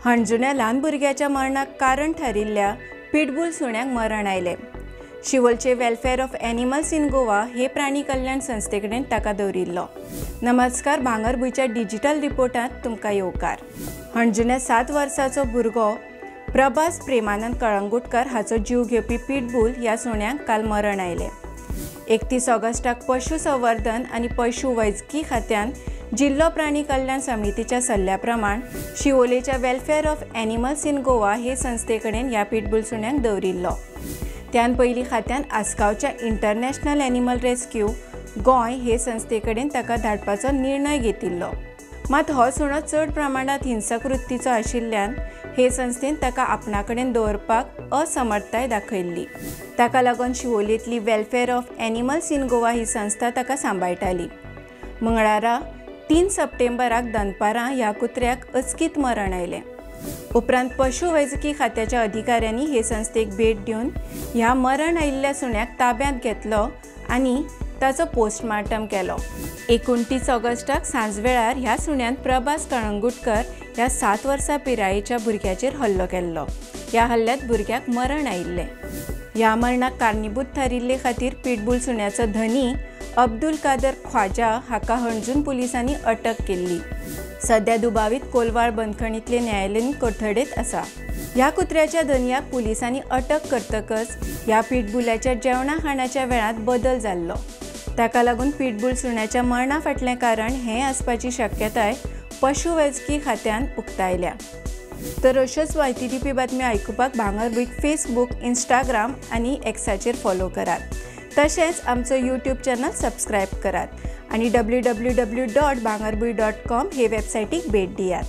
हणजुण्या ल्हान भुरग्याच्या मरणाक कारण ठरिल्ल्या पिटबुल सुण्याक मरण आयले। शिवोलचे welfare of animals in Goa हे प्राणी कल्याण संस्थेकडेन ताका दवरिल्लो। नमस्कार, भांगरभूंयच्या डिजिटल रिपोर्टांत तुमकां येवकार। हणजुण्या 7 वर्साचो भुरगो प्रभास प्रेमानंद कळंगुटकार हाचो जीव घेवपी पिटबुल ह्या सुण्याक काल मरण आयले। 31 ऑगस्टाक पशुसंवर्धन आनी पशुवैजकी खात्यान जिल्लो प्राणी कल्याण समितीच्या सल्ल्या प्रमाण शिवोलेच्या welfare of animals in Goa हे संस्थेकडेन ह्या पिटबुल सुण्याक दवरिल्लो। त्यान पयलीं खात्यान आसगांवच्या इंटरनॅशनल एनिमल रेस्क्यू गोंय हे संस्थेकडेन ताका धाडपाचो निर्णय घेतिल्लो। मात हो सुणो चड प्रमाणांत हिंसक वृत्तीचो आशिल्ल्यान हे संस्थेन ताका आपणा कडेन दवरपाक असमर्थताय दाखयल्ली। ताका लागून शिवोलेंतली welfare of animals in Goa ही संस्था ताका सांबाळटाली। मंगळारा 3 सप्टेंबराक दनपारां ह्या कुत्र्याक अचकीत मरण आयलें। उपरांत पशुवैजकी खात्याच्या अधिकाऱ्यांनी हे संस्थेक भेट दिवन ह्या मरण आयिल्ल्या सुण्याक ताब्यांत घेतलो आनी ताचो पोस्टमार्टम केलो। 29 ऑगस्टाक सांजवेळार ह्या सुण्यान प्रभास कळंगुटकर ह्या 7 वर्सां पिरायेच्या भुरग्याचेर हल्लो केल्लो। ह्या हल्ल्यांत भुरग्याक मरण आयिल्लें। ह्या मरणाक कारणीभूत थारिल्ले खातीर पिटबुल सुण्याचो धनी अब्दुल कादर ख्वाजा हाका हणजून पुलिसांनी अटक केल्ली। सध्या दुबावीत कोलवाळ बंदखणींतले न्यायालयीन कोठडेंत आसा। ह्या कुत्र्याच्या धनयाक पुलिसांनी अटक करतकच ह्या पिटबुलाच्या जेवणा खाणाच्या वेळांत बदल जाल्लो। ताका लागून पिटबुल सुण्याच्या मरणा फाटलें कारण हें आसपाची शक्यताय पशुवैजकी खात्यान उक्तायल्या। तर अश्योच म्हायती दिवपी बातम्यो आयकुपाक भांगरभूंयक फेसबूक, इंस्टाग्राम आनी एक्साचेर फॉलो करात। तशेंच आमचो यूट्यूब चॅनल सबस्क्रायब करात आनी www.bhangarbuy.com हे वेबसायटीक भेट दियात।